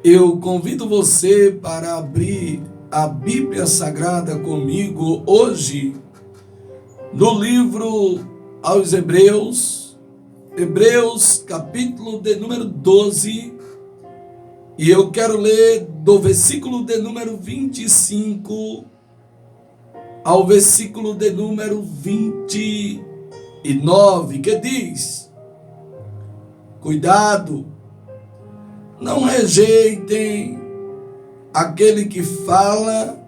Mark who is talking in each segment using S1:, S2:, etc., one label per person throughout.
S1: Eu convido você para abrir a Bíblia Sagrada comigo hoje no livro aos Hebreus, capítulo de número 12, e eu quero ler do versículo de número 25 ao versículo de número 29, que diz: Cuidado, não rejeitem aquele que fala,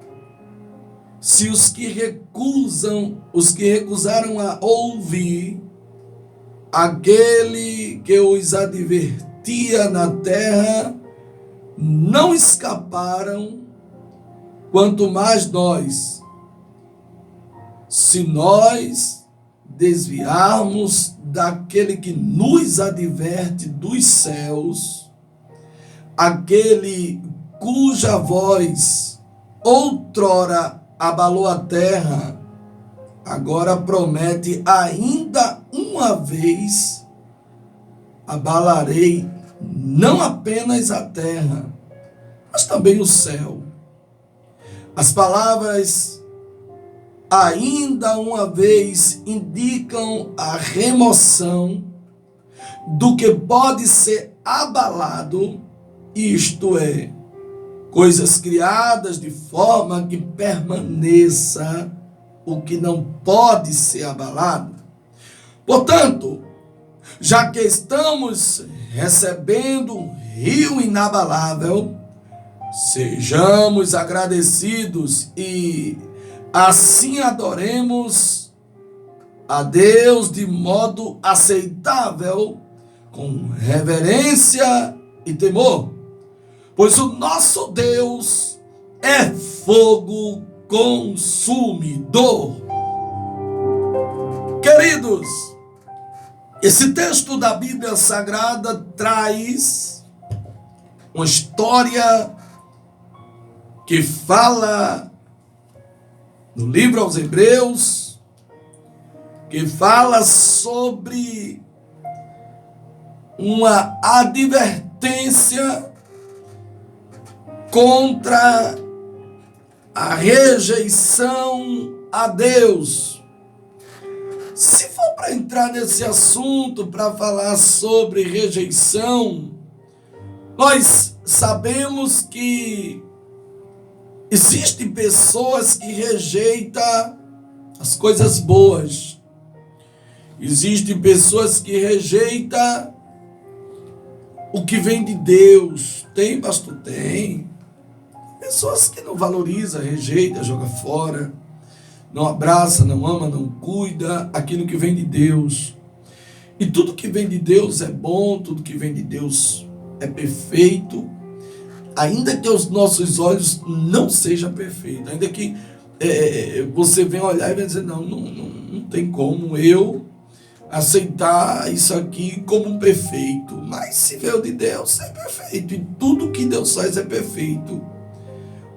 S1: se os que recusaram a ouvir, aquele que os advertia na terra, não escaparam, quanto mais nós, se nós desviarmos daquele que nos adverte dos céus, aquele cuja voz outrora abalou a terra, agora promete: ainda uma vez abalarei não apenas a terra, mas também o céu. As palavras ainda uma vez indicam a remoção do que pode ser abalado, isto é, coisas criadas de forma que permaneça o que não pode ser abalado. Portanto, já que estamos recebendo um rio inabalável, sejamos agradecidos e assim adoremos a Deus de modo aceitável, com reverência e temor, pois o nosso Deus é fogo consumidor. Queridos, esse texto da Bíblia Sagrada traz uma história que fala no livro aos Hebreus, que fala sobre uma advertência contra a rejeição a Deus. Se for para entrar nesse assunto, para falar sobre rejeição, nós sabemos que existem pessoas que rejeitam as coisas boas. Existem pessoas que rejeitam o que vem de Deus. Tem, pastor? Tem. Pessoas que não valorizam, rejeita, joga fora, não abraça, não ama, não cuida aquilo que vem de Deus. E tudo que vem de Deus é bom, tudo que vem de Deus é perfeito, ainda que aos nossos olhos não seja perfeito, ainda que você venha olhar e vai dizer: não tem como eu aceitar isso aqui como perfeito. Mas se veio de Deus, é perfeito, e tudo que Deus faz é perfeito.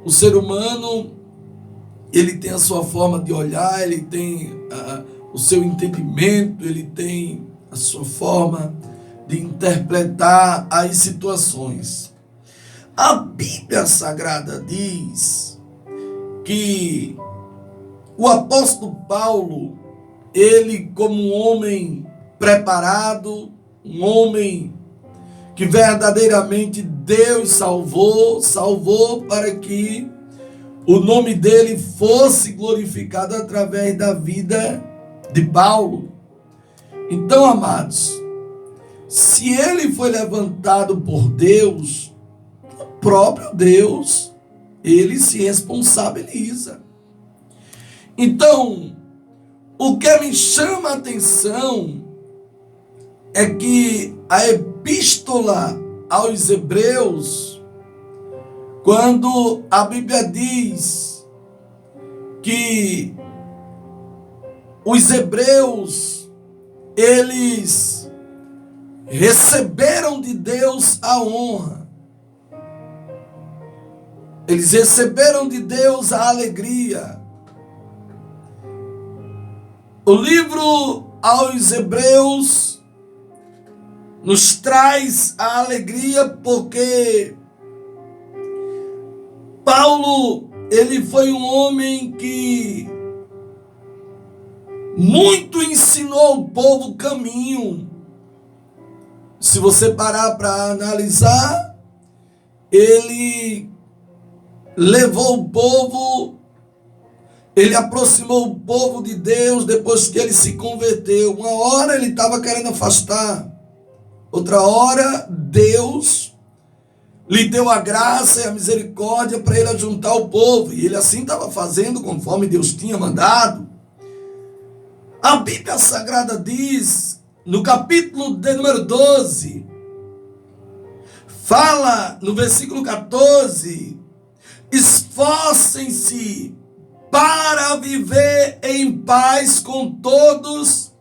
S1: O ser humano, ele tem a sua forma de olhar, ele tem o seu entendimento, ele tem a sua forma de interpretar as situações. A Bíblia Sagrada diz que o apóstolo Paulo, ele, como um homem preparado, um homem que verdadeiramente Deus salvou para que o nome dele fosse glorificado através da vida de Paulo. Então, amados, se ele foi levantado por Deus, o próprio Deus, ele se responsabiliza. Então, o que me chama a atenção é que a epístola aos Hebreus, quando a Bíblia diz que os hebreus, eles receberam de Deus a honra, eles receberam de Deus a alegria. O livro aos Hebreus nos traz a alegria porque Paulo, ele foi um homem que muito ensinou ao povo o caminho. Se você parar para analisar, ele levou o povo, ele aproximou o povo de Deus depois que ele se converteu. Uma hora ele estava querendo afastar, outra hora Deus lhe deu a graça e a misericórdia para ele ajuntar o povo. E ele assim estava fazendo conforme Deus tinha mandado. A Bíblia Sagrada diz, no capítulo de número 12, fala no versículo 14, esforcem-se para viver em paz com todos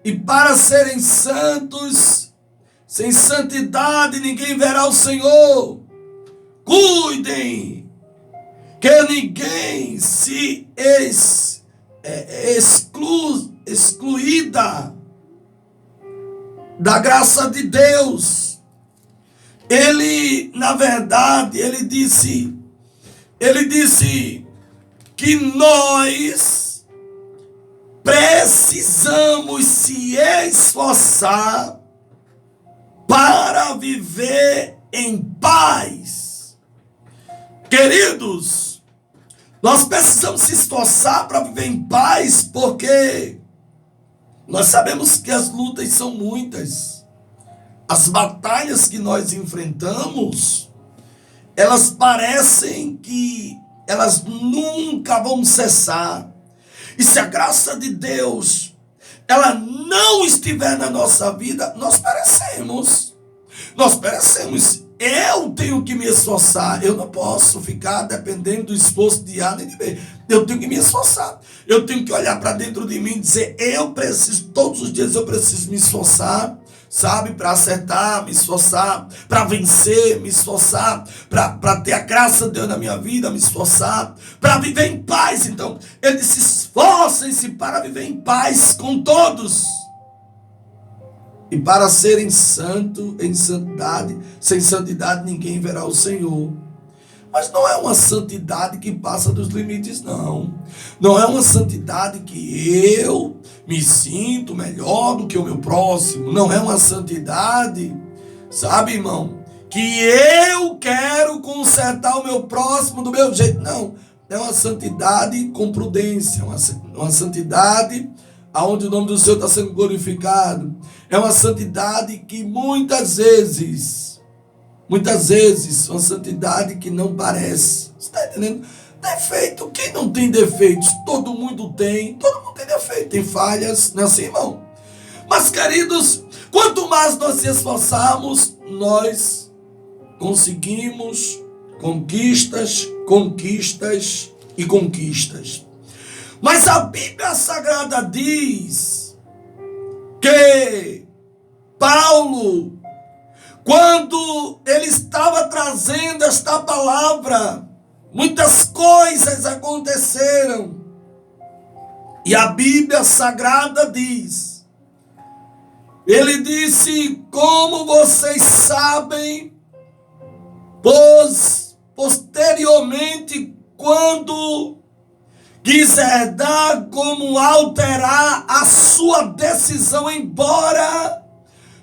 S1: e para serem santos. Sem santidade ninguém verá o Senhor. Cuidem que ninguém se excluída da graça de Deus. Ele, na verdade, ele disse que nós precisamos se esforçar para viver em paz. Queridos, nós precisamos se esforçar para viver em paz, porque nós sabemos que as lutas são muitas. As batalhas que nós enfrentamos, elas parecem que elas nunca vão cessar. E se a graça de Deus ela não estiver na nossa vida, nós perecemos. Nós perecemos. Eu tenho que me esforçar. Eu não posso ficar dependendo do esforço de A nem de B. Eu tenho que me esforçar. Eu tenho que olhar para dentro de mim e dizer, eu preciso, todos os dias eu preciso me esforçar, sabe, para acertar, me esforçar, para vencer, me esforçar, para ter a graça de Deus na minha vida, me esforçar, para viver em paz. Então, ele disse, esforcem-se para viver em paz com todos e para serem santos em santidade. Sem santidade ninguém verá o Senhor. Mas não é uma santidade que passa dos limites, não. Não é uma santidade que eu me sinto melhor do que o meu próximo. Não é uma santidade, sabe, irmão, que eu quero consertar o meu próximo do meu jeito. Não. É uma santidade com prudência. Uma santidade onde o nome do Senhor está sendo glorificado. É uma santidade que muitas vezes, uma santidade que não parece. Você está entendendo? Defeito, quem não tem defeitos? Todo mundo tem defeito, tem falhas, não é assim, irmão? Mas, queridos, quanto mais nós se esforçarmos, nós conseguimos conquistas, conquistas e conquistas. Mas a Bíblia Sagrada diz que Paulo, quando ele estava trazendo esta palavra, muitas coisas aconteceram. E a Bíblia Sagrada diz, ele disse, como vocês sabem, pois posteriormente, quando quiser dar como alterar a sua decisão, embora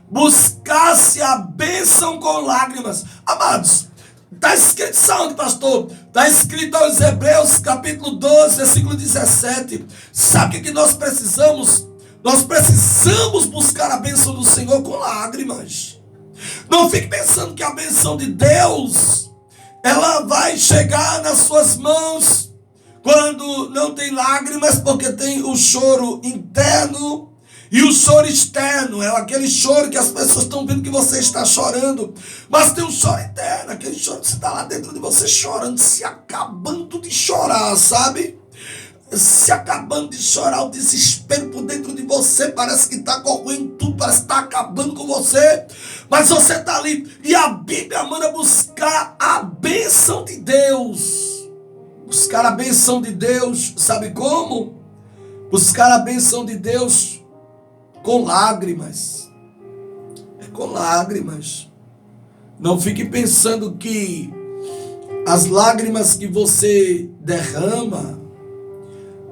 S1: buscasse a bênção com lágrimas. Amados, está escrito, sabe, pastor? Está escrito aos Hebreus, capítulo 12, versículo 17. Sabe o que nós precisamos? Nós precisamos buscar a bênção do Senhor com lágrimas. Não fique pensando que a bênção de Deus, ela vai chegar nas suas mãos quando não tem lágrimas, porque tem o choro interno e o choro externo. É aquele choro que as pessoas estão vendo que você está chorando, mas tem um choro interno, aquele choro que você está lá dentro de você chorando, se acabando de chorar, sabe? Se acabando de chorar, o desespero por dentro de você, parece que está corroendo tudo, parece que está acabando com você, mas você está ali, e a Bíblia manda buscar a bênção de Deus. Buscar a bênção de Deus, sabe como? Buscar a bênção de Deus com lágrimas. É com lágrimas. Não fique pensando que As lágrimas que você derrama,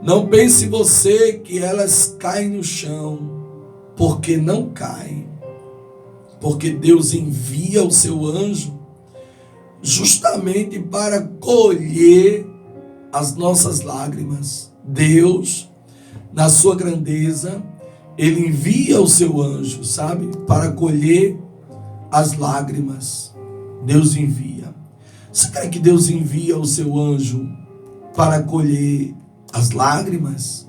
S1: não pense você que elas caem no chão, porque não caem. Porque Deus envia o seu anjo justamente para colher as nossas lágrimas. Deus, na sua grandeza, Ele envia o seu anjo, sabe? Para colher as lágrimas. Deus envia. Você crê que Deus envia o seu anjo para colher as lágrimas?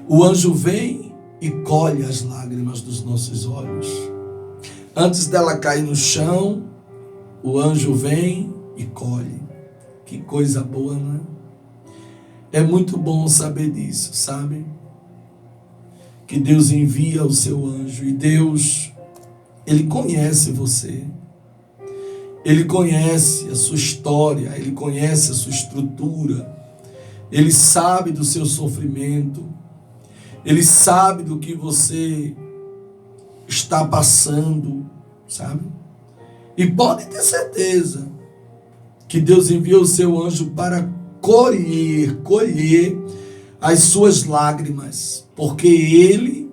S1: O anjo vem e colhe as lágrimas dos nossos olhos. Antes dela cair no chão, o anjo vem e colhe. Que coisa boa, não é? É muito bom saber disso, sabe? Que Deus envia o seu anjo. E Deus, Ele conhece você. Ele conhece a sua história. Ele conhece a sua estrutura. Ele sabe do seu sofrimento. Ele sabe do que você está passando, sabe? E pode ter certeza que Deus enviou o seu anjo para colher as suas lágrimas, porque Ele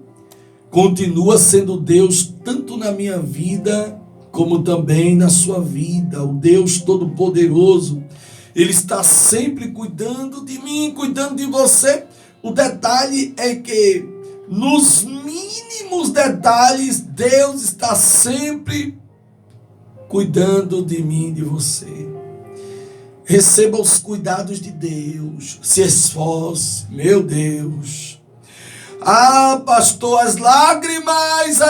S1: continua sendo Deus tanto na minha vida como também na sua vida. O Deus Todo-Poderoso, Ele está sempre cuidando de mim, cuidando de você. O detalhe é que nos mínimos detalhes Deus está sempre cuidando de mim e de você. Receba os cuidados de Deus. Se esforce, meu Deus. Ah, pastor, as lágrimas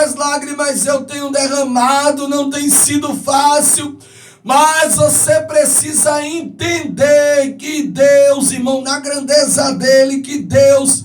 S1: eu tenho derramado, não tem sido fácil. Mas você precisa entender que Deus, irmão, na grandeza dele, que Deus,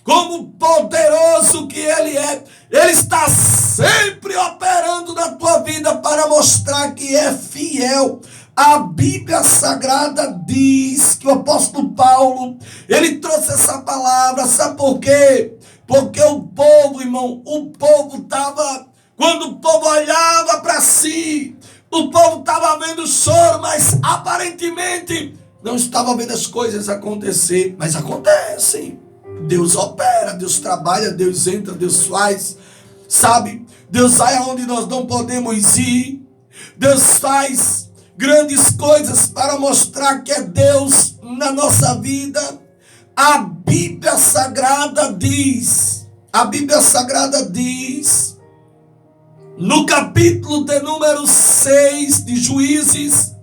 S1: como poderoso que Ele é, Ele está sempre operando na tua vida para mostrar que é fiel. A Bíblia Sagrada diz que o apóstolo Paulo, ele trouxe essa palavra, sabe por quê? Porque o povo, irmão, quando o povo olhava para si, o povo estava vendo choro, mas aparentemente não estava vendo as coisas acontecer. Mas acontecem. Deus opera, Deus trabalha, Deus entra, Deus faz. Sabe? Deus vai aonde nós não podemos ir. Deus faz grandes coisas para mostrar que é Deus na nossa vida. A Bíblia Sagrada diz, no capítulo de número 6 de Juízes,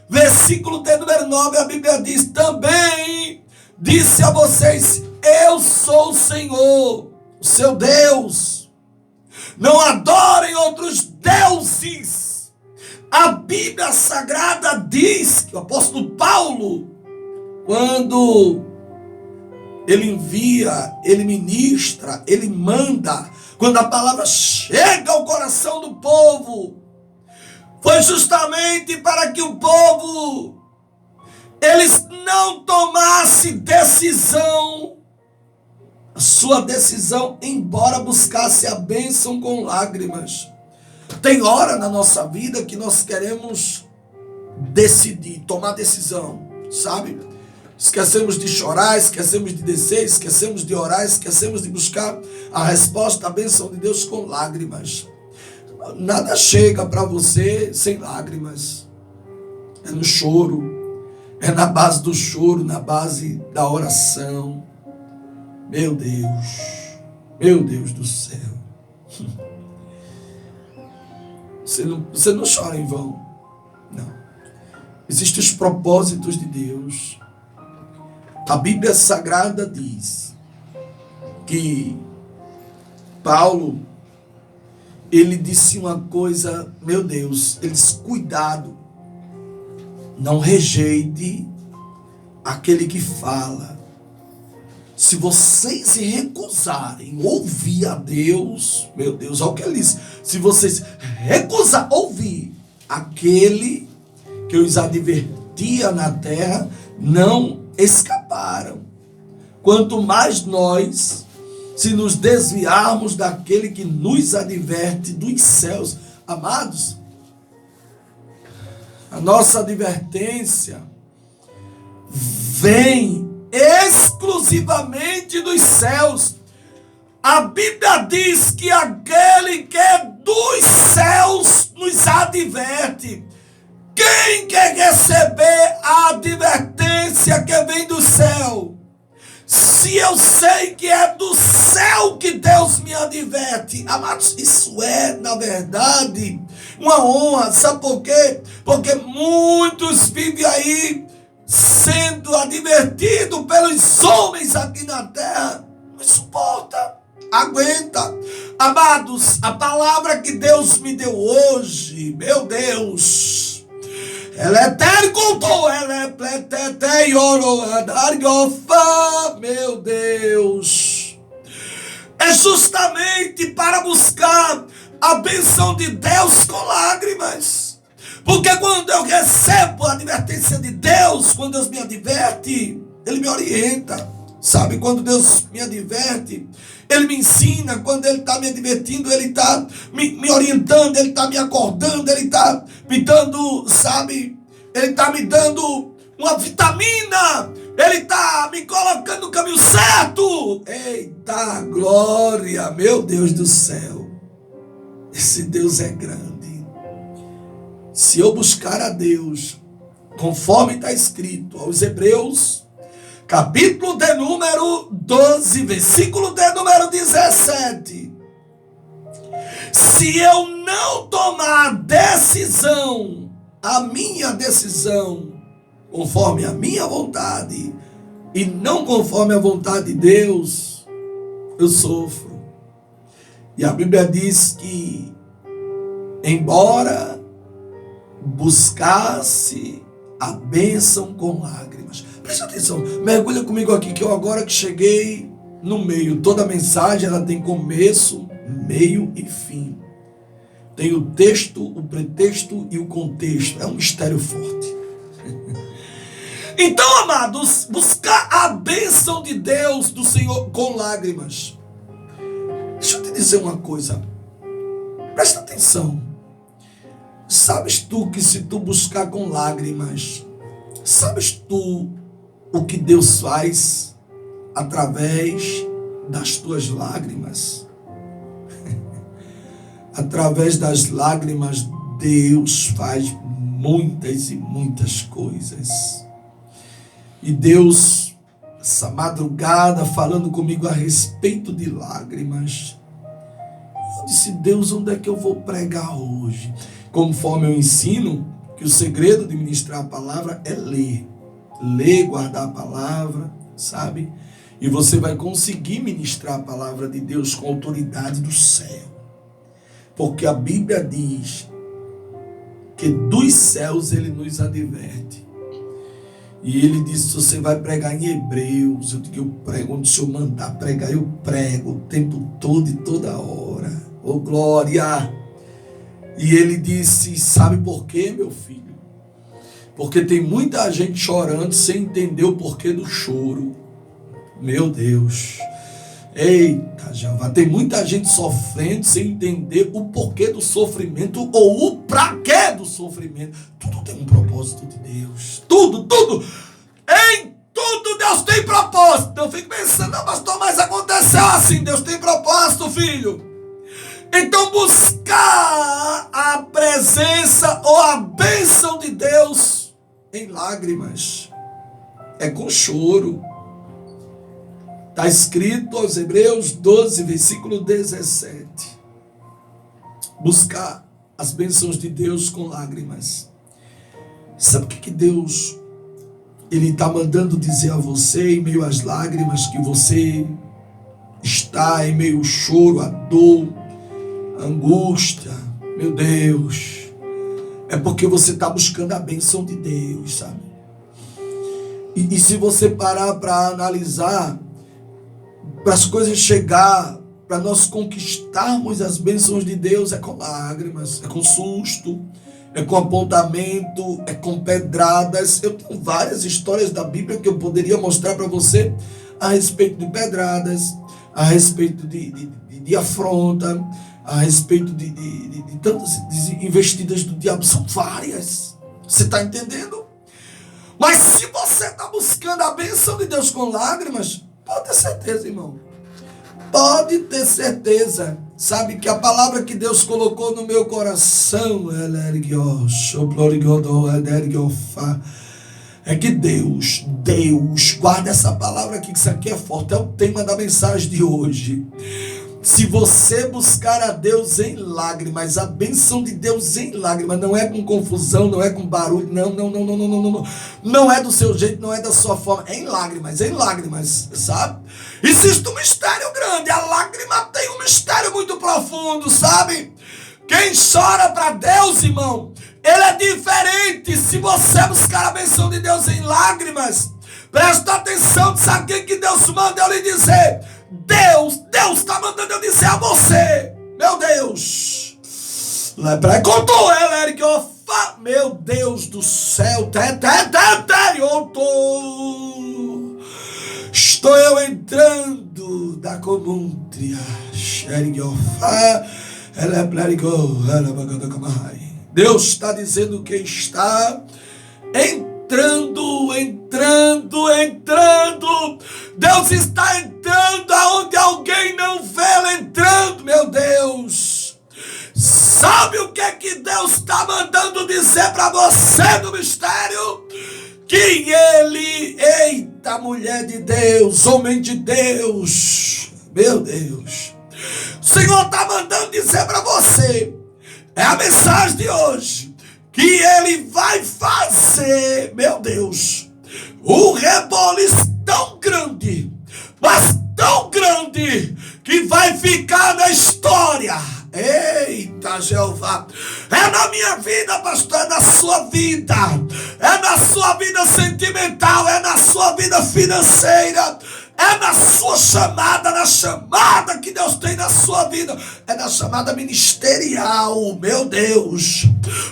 S1: versículo de número 9, a Bíblia diz: também disse a vocês, eu sou o Senhor, o seu Deus. Não adorem outros deuses. A Bíblia Sagrada diz que o apóstolo Paulo, quando ele envia, ele ministra, ele manda, quando a palavra chega ao coração do povo, foi justamente para que o povo, eles não tomassem decisão, a sua decisão, embora buscasse a bênção com lágrimas. Tem hora na nossa vida que nós queremos decidir, tomar decisão, sabe? Esquecemos de chorar, esquecemos de descer, esquecemos de orar, esquecemos de buscar a resposta, a bênção de Deus com lágrimas. Nada chega para você sem lágrimas. É no choro, é na base do choro, na base da oração. Meu Deus do céu. Você não chora em vão. Não. Existem os propósitos de Deus. A Bíblia Sagrada diz que Paulo, ele disse uma coisa, meu Deus, ele disse: cuidado, não rejeite aquele que fala. Se vocês se recusarem a ouvir a Deus, meu Deus, olha o que ele disse: se vocês recusar ouvir aquele que os advertia na terra, não escaparam. Quanto mais nós, se nos desviarmos daquele que nos adverte dos céus. Amados, A nossa advertência vem exclusivamente dos céus. A Bíblia diz que aquele que é dos céus nos adverte. Quem quer receber a advertência que vem do céu? Se eu sei que é do céu que Deus me adverte, amados, isso é, na verdade, uma honra. Sabe por quê? Porque muitos vivem aí sendo advertidos pelos homens aqui na terra. Não suporta, aguenta. Amados, a palavra que Deus me deu hoje, meu Deus, ela é terculto, ela é pletete oro adargofa, meu Deus. É justamente para buscar a bênção de Deus com lágrimas. Porque quando eu recebo a advertência de Deus, quando Deus me adverte, Ele me orienta. Sabe, quando Deus me adverte, Ele me ensina. Quando Ele está me advertindo, Ele está me orientando, Ele está me acordando, Ele está me dando, sabe, Ele está me dando uma vitamina, Ele está me colocando no caminho certo. Eita glória, meu Deus do céu, esse Deus é grande. Se eu buscar a Deus, conforme está escrito aos Hebreus, capítulo de número 12, versículo de número 17. Se eu não tomar decisão, a minha decisão, conforme a minha vontade, e não conforme a vontade de Deus, eu sofro. E a Bíblia diz que, embora buscasse a bênção com lágrimas. Presta atenção, mergulha comigo aqui, que eu agora que cheguei no meio. Toda mensagem ela tem começo, meio e fim. Tem o texto, o pretexto e o contexto. É um mistério forte. Então, amados, buscar a bênção de Deus, do Senhor, com lágrimas. Deixa eu te dizer uma coisa. Presta atenção. Sabes tu que se tu buscar com lágrimas, sabes tu o que Deus faz através das tuas lágrimas? Através das lágrimas, Deus faz muitas e muitas coisas. E Deus, essa madrugada, falando comigo a respeito de lágrimas, eu disse: Deus, onde é que eu vou pregar hoje? Conforme eu ensino, que o segredo de ministrar a palavra é ler. Ler, guardar a palavra, sabe? E você vai conseguir ministrar a palavra de Deus com autoridade do céu. Porque a Bíblia diz que dos céus Ele nos adverte. E Ele disse: você vai pregar em Hebreus. Eu digo: eu prego onde o Senhor mandar pregar, eu prego o tempo todo e toda hora. Oh glória! E Ele disse: sabe por quê, meu filho? Porque tem muita gente chorando sem entender o porquê do choro. Meu Deus! Eita, Jeová, tem muita gente sofrendo sem entender o porquê do sofrimento ou o pra quê do sofrimento. Tudo tem um propósito de Deus. Tudo. Em tudo Deus tem propósito. Eu fico pensando: não, pastor, mas aconteceu assim. Deus tem propósito, filho. Então buscar a presença ou a bênção de Deus em lágrimas é com choro. Está escrito aos Hebreus 12, versículo 17. Buscar as bênçãos de Deus com lágrimas. Sabe o que Deus Ele está mandando dizer a você em meio às lágrimas que você está, em meio ao choro, a dor, a angústia? Meu Deus, é porque você está buscando a bênção de Deus, sabe? E se você parar para analisar, para as coisas chegar, para nós conquistarmos as bênçãos de Deus, é com lágrimas, é com susto, é com apontamento, é com pedradas. Eu tenho várias histórias da Bíblia que eu poderia mostrar para você a respeito de pedradas, a respeito de afronta, a respeito de tantas investidas do diabo. São várias. Você está entendendo? Mas se você está buscando a bênção de Deus com lágrimas, pode ter certeza, irmão. Pode ter certeza. Sabe que a palavra que Deus colocou no meu coração é que Deus, guarda essa palavra aqui, que isso aqui é forte, é o tema da mensagem de hoje. Se você buscar a Deus em lágrimas, a bênção de Deus em lágrimas, não é com confusão, não é com barulho, não é do seu jeito, não é da sua forma, é em lágrimas, sabe? Existe um mistério grande, a lágrima tem um mistério muito profundo, sabe? Quem chora para Deus, irmão, ele é diferente. Se você buscar a bênção de Deus em lágrimas, presta atenção, sabe o que Deus manda eu lhe dizer? Deus está mandando eu dizer a você, meu Deus, meu Deus do céu, estou eu entrando da comúntria, Deus está dizendo que está entrando. Deus está entrando aonde alguém não vê Ele entrando, meu Deus. Sabe o que é que Deus está mandando dizer para você do mistério? Que Ele, eita, mulher de Deus, homem de Deus, meu Deus, o Senhor está mandando dizer para você, é a mensagem de hoje, que Ele vai fazer, meu Deus, um reboliço tão grande, mas tão grande, que vai ficar na história. Eita, Jeová, é na minha vida, pastor, é na sua vida, é na sua vida sentimental, é na sua vida financeira, é na sua chamada, na chamada que Deus tem na sua vida, é na chamada ministerial, meu Deus.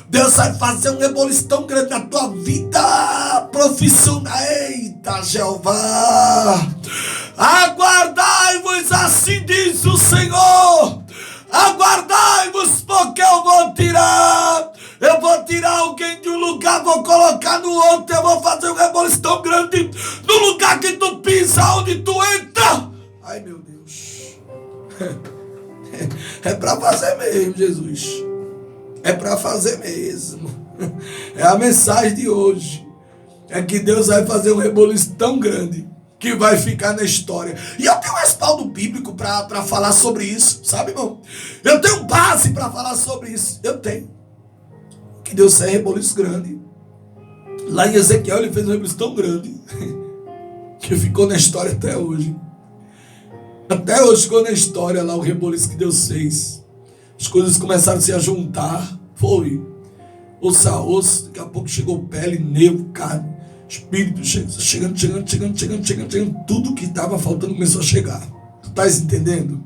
S1: Deus vai fazer um reboliço tão grande na tua vida profissional. Eita, Jeová, aguardai-vos, assim diz o Senhor. Aguardai-vos, porque eu vou tirar alguém de um lugar, vou colocar no outro, eu vou fazer um reboliço tão grande no lugar que tu pisa, onde tu entra. Ai, meu Deus, é para fazer mesmo, Jesus, é para fazer mesmo, é a mensagem de hoje, é que Deus vai fazer um reboliço tão grande que vai ficar na história. E eu tenho um respaldo bíblico para falar sobre isso, sabe, irmão? Eu tenho base para falar sobre isso. Eu tenho. Que Deus é reboliço grande. Lá em Ezequiel ele fez um reboliço tão grande que ficou na história até hoje. Até hoje ficou na história lá o reboliço que Deus fez. As coisas começaram a se juntar. Foi osso a osso. Daqui a pouco chegou pele, nervo, carne. Espírito chegando, tudo que estava faltando começou a chegar. Tu estás entendendo?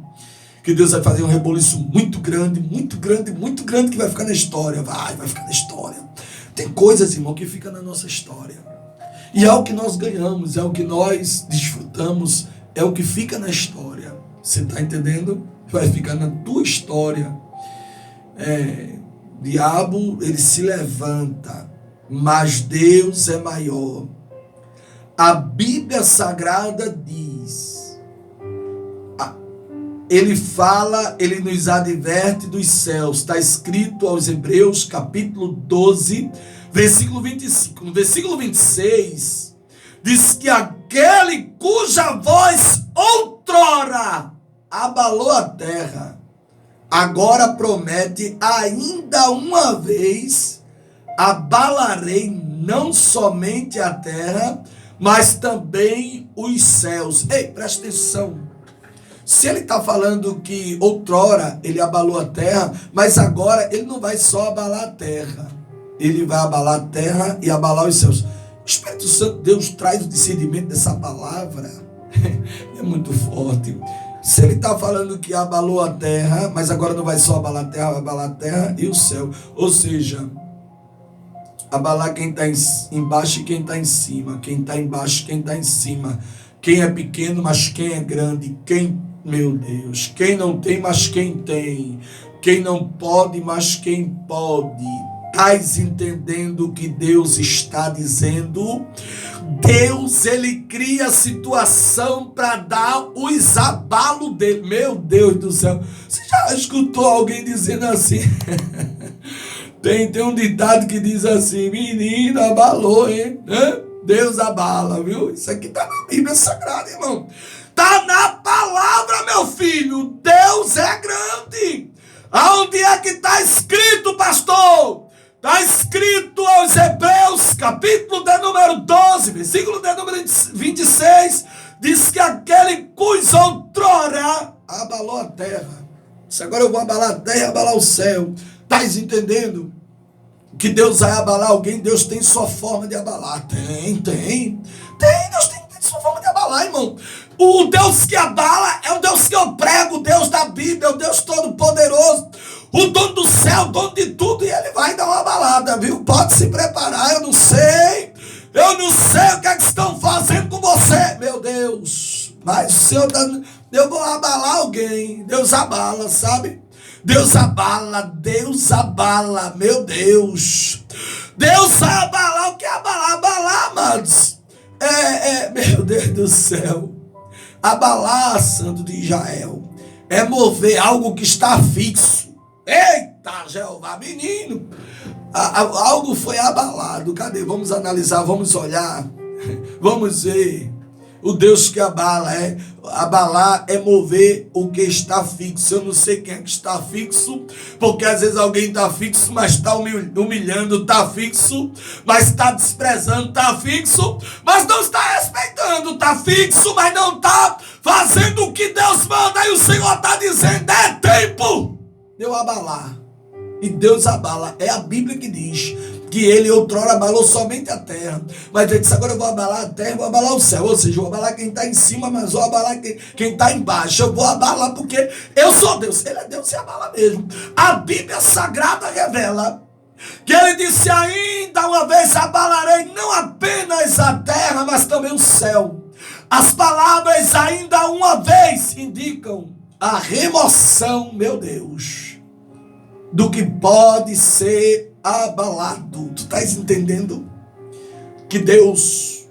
S1: Que Deus vai fazer um reboliço muito grande, que vai ficar na história. Vai ficar na história. Tem coisas, irmão, que ficam na nossa história. E é o que nós ganhamos, é o que nós desfrutamos, é o que fica na história. Você está entendendo? Vai ficar na tua história. O diabo, ele se levanta, mas Deus é maior. A Bíblia Sagrada diz, ele fala, ele nos adverte dos céus. Está escrito aos Hebreus, capítulo 12, versículo 25. No versículo 26, diz que aquele cuja voz outrora abalou a terra, agora promete ainda uma vez: abalarei não somente a terra, mas também os céus. Ei, presta atenção. Se ele está falando que outrora ele abalou a terra, mas agora ele não vai só abalar a terra. Ele vai abalar a terra e abalar os céus. O Espírito Santo, Deus traz o discernimento dessa palavra. É muito forte. Se ele está falando que abalou a terra, mas agora não vai só abalar a terra, vai abalar a terra e o céu. Ou seja, abalar quem está embaixo e quem está em cima. Quem está embaixo e quem está em cima. Quem é pequeno, mas quem é grande. Meu Deus, quem não tem, mas quem tem. Quem não pode, mas quem pode. Estás entendendo o que Deus está dizendo? Deus, ele cria a situação para dar os abalos dele. Meu Deus do céu. Você já escutou alguém dizendo assim? Tem um ditado que diz assim: menina, abalou, hein? Deus abala, viu? Isso aqui tá na Bíblia Sagrada, irmão. Tá na palavra, meu filho. Deus é grande. Aonde é que está escrito, pastor? Está escrito aos Hebreus, capítulo de número 12, versículo de número 26, diz que aquele cuja outrora abalou a terra. Se agora eu vou abalar a terra e abalar o céu. Estás entendendo? Que Deus vai abalar alguém, Deus tem sua forma de abalar. Tem, Deus tem sua forma de abalar, irmão. O Deus que abala é o Deus que eu prego, o Deus da Bíblia, o Deus Todo-Poderoso, o dono do céu, o dono de tudo, e ele vai dar uma abalada, viu? Pode se preparar, eu não sei o que é que estão fazendo com você, meu Deus. Mas o Senhor, eu vou abalar alguém, Deus abala, sabe? Deus abala, meu Deus. Deus vai abalar, o que é abalar? Abalar, amados. Meu Deus do céu. Abalar, Santo de Israel, é mover algo que está fixo. Eita, Jeová, menino. Algo foi abalado. Cadê? Vamos analisar, vamos olhar. Vamos ver. O Deus que abalar é mover o que está fixo. Eu não sei quem é que está fixo, porque às vezes alguém está fixo, mas está humilhando, está fixo, mas está desprezando, está fixo, mas não está respeitando, está fixo, mas não está fazendo o que Deus manda. E o Senhor está dizendo: é tempo de eu abalar. E Deus abala. É a Bíblia que diz que ele outrora abalou somente a terra, mas ele disse: agora eu vou abalar a terra, vou abalar o céu. Ou seja, eu vou abalar quem está em cima, mas vou abalar quem está embaixo. Eu vou abalar porque eu sou Deus. Ele é Deus e abala mesmo. A Bíblia Sagrada revela que ele disse: ainda uma vez abalarei não apenas a terra, mas também o céu. As palavras ainda uma vez indicam a remoção, meu Deus, do que pode ser abalado. Tu estás entendendo? Que Deus,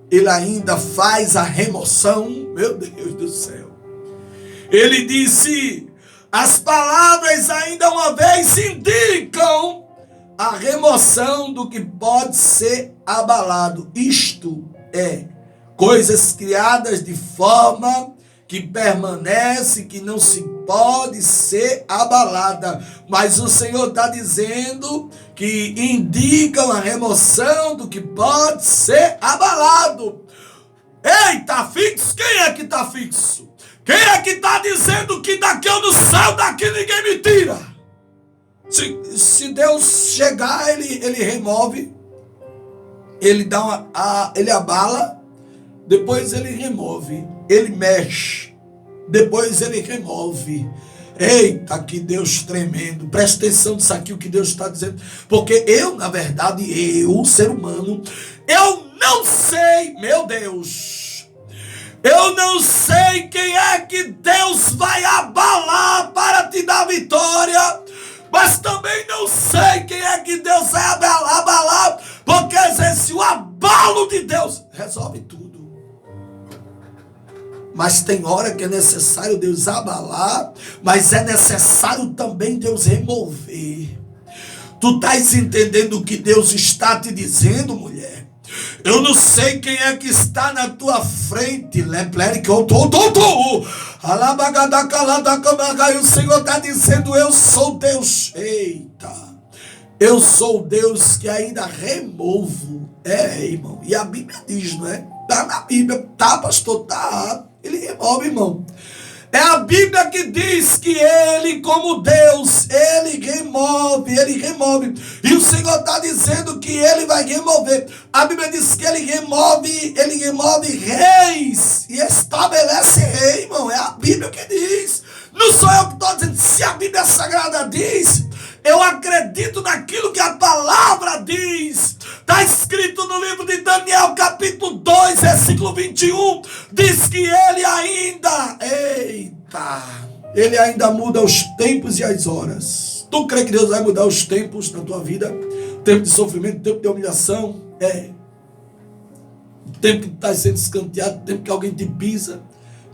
S1: ele ainda faz a remoção, meu Deus do céu. Ele disse: as palavras ainda uma vez indicam a remoção do que pode ser abalado. Isto é, coisas criadas de forma que permanece, que não se pode ser abalada. Mas o Senhor está dizendo que indicam a remoção do que pode ser abalado. Ei, está fixo? Quem é que está fixo? Quem é que está dizendo que daqui eu no céu, daqui ninguém me tira? Se Deus chegar, ele remove, ele ele abala, depois ele remove, ele mexe, depois ele remove. Eita, que Deus tremendo. Presta atenção nisso aqui, o que Deus está dizendo. Porque eu, na verdade, eu, ser humano, eu não sei, meu Deus, eu não sei quem é que Deus vai abalar para te dar vitória, mas também não sei quem é que Deus vai abalar, porque às vezes o abalo de Deus resolve tudo. Mas tem hora que é necessário Deus abalar, mas é necessário também Deus remover. Tu estás entendendo o que Deus está te dizendo, mulher? Eu não sei quem é que está na tua frente, e o Senhor está dizendo: eu sou Deus. Eita, eu sou Deus que ainda removo. Irmão, e a Bíblia diz, não é? Está na Bíblia, tá, pastor? Tá. Ele remove, irmão. É a Bíblia que diz que ele, como Deus, ele remove. E o Senhor está dizendo que ele vai remover. A Bíblia diz que ele remove reis e estabelece rei, irmão. É a Bíblia que diz. Não sou eu que estou dizendo. Se a Bíblia Sagrada diz, eu acredito naquilo que a palavra diz. Está escrito no livro de Daniel, capítulo 2, versículo 21. Diz que ele ainda muda os tempos e as horas. Tu crê que Deus vai mudar os tempos na tua vida? Tempo de sofrimento, tempo de humilhação. Tempo que tu está sendo escanteado, tempo que alguém te pisa,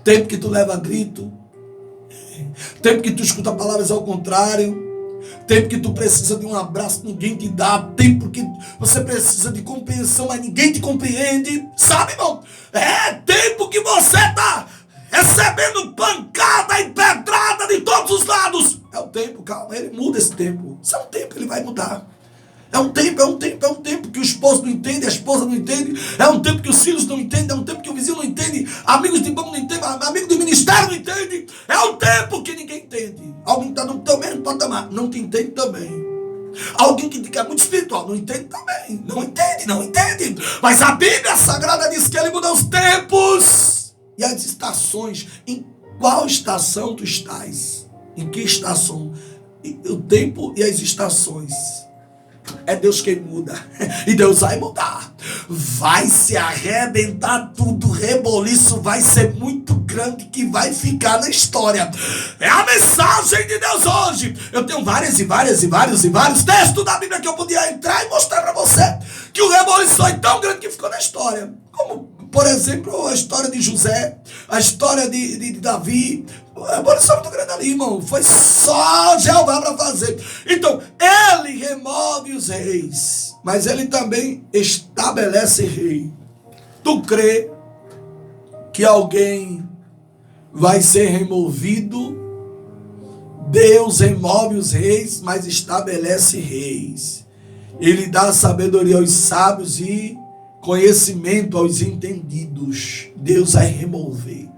S1: tempo que tu leva grito, tempo que tu escuta palavras ao contrário, tempo que tu precisa de um abraço, ninguém te dá, tempo que você precisa de compreensão, mas ninguém te compreende, sabe, irmão? É tempo que você está recebendo pancada e pedrada de todos os lados. É o tempo, calma, ele muda esse tempo. Isso é um tempo que ele vai mudar. É um tempo que o esposo não entende, a esposa não entende. É um tempo que os filhos não entendem, é um tempo que o vizinho não entende, amigos de banco não entendem, amigo do ministério não entende. É um tempo que ninguém entende. Alguém que está no teu mesmo patamar, não te entende também. Alguém que é muito espiritual, não entende também. Não entende. Mas a Bíblia Sagrada diz que ele muda os tempos e as estações. Em qual estação tu estás? Em que estação? O tempo e as estações. É Deus quem muda. E Deus vai mudar. Vai se arrebentar tudo. O reboliço vai ser muito grande que vai ficar na história. É a mensagem de Deus hoje. Eu tenho vários textos da Bíblia que eu podia entrar e mostrar para você que o reboliço foi tão grande que ficou na história. Como, por exemplo, a história de José, a história de Davi. A rebolição é muito grande ali, irmão. Foi só Jeová para fazer. Então, ele remove os reis, mas ele também estabelece rei. Tu crê que alguém vai ser removido? Deus remove os reis, mas estabelece reis. Ele dá sabedoria aos sábios e conhecimento aos entendidos. Deus vai remover.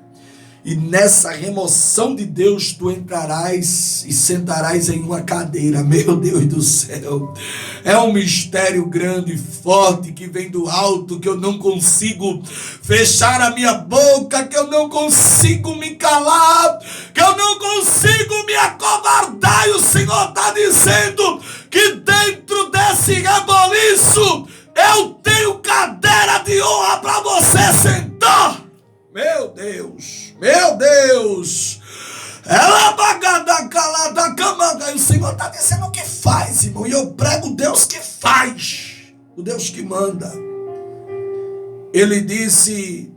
S1: E nessa remoção de Deus, tu entrarás e sentarás em uma cadeira. Meu Deus do céu. É um mistério grande e forte que vem do alto, que eu não consigo fechar a minha boca, que eu não consigo me calar, que eu não consigo me acovardar. E o Senhor está dizendo que dentro desse reboliço eu tenho cadeira de honra para você sentar. Meu Deus, ela bagada calada camada. E o Senhor está dizendo o que faz, irmão. E eu prego o Deus que faz, o Deus que manda. Ele disse,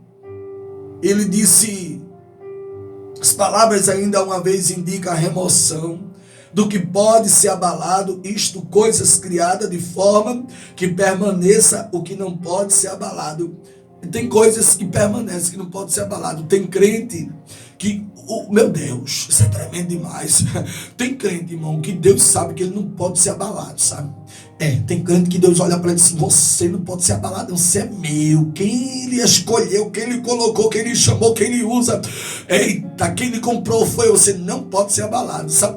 S1: as palavras ainda uma vez indicam a remoção do que pode ser abalado, isto coisas criadas de forma que permaneça o que não pode ser abalado. Tem coisas que permanecem, que não pode ser abalado. Tem crente que, meu Deus, isso é tremendo demais. Tem crente, irmão, que Deus sabe que ele não pode ser abalado, sabe? Tem crente que Deus olha para ele e diz, você não pode ser abalado, você é meu. Quem ele escolheu, quem ele colocou, quem ele chamou, quem ele usa. Eita, quem ele comprou foi você, não pode ser abalado, sabe?